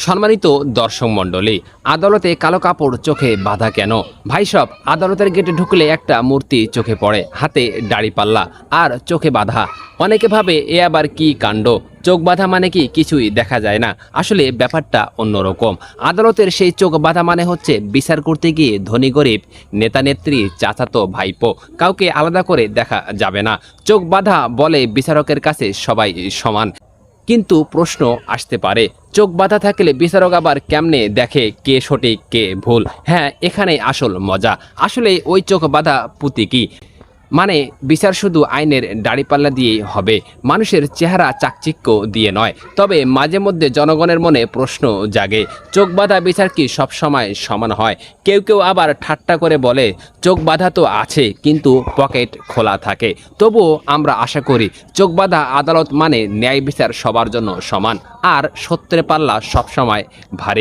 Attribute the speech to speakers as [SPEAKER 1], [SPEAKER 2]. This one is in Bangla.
[SPEAKER 1] সম্মানিত দর্শক মণ্ডলী, আদালতে কালো কাপড় চোখে বাঁধা কেন? ভাই সব, আদালতের গেটে ঢুকলে একটা মূর্তি চোখে পড়ে, হাতে দাড়িপাল্লা আর চোখে বাঁধা। অনেকে ভাবে এ আবার কি কাণ্ড, চোখ বাঁধা মানে কি কিছুই দেখা যায় না? আসলে ব্যাপারটা অন্যরকম। আদালতের সেই চোখ বাঁধা মানে হচ্ছে বিচার করতে গিয়ে ধনী গরিব, নেতা নেত্রী, চাচাতো ভাইপো কাউকে আলাদা করে দেখা যাবে না। চোখ বাঁধা বলে বিচারকের কাছে সবাই সমান। কিন্তু প্রশ্ন আসতে পারে, চোখ বাঁধা থাকলে বিচারক আবার কেমনে দেখে কে সঠিক কে ভুল? হ্যাঁ, এখানেই আসল মজা। আসলে ওই চোখ বাঁধা পুঁতি কি মানে বিচার শুধু আইনের দাড়িপাল্লা দিয়েই হবে, মানুষের চেহারা চাকচিক্য দিয়ে নয়। তবে মাঝে মধ্যে জনগণের মনে প্রশ্ন জাগে, চোখ বাঁধা বিচার কি সবসময় সমান হয়? কেউ কেউ আবার ঠাট্টা করে বলে, চোখ বাঁধা তো আছে কিন্তু পকেট খোলা থাকে। তবুও আমরা আশা করি চোখ বাঁধা আদালত মানে ন্যায় বিচার সবার জন্য সমান, আর সত্যের পাল্লা সবসময় ভারী।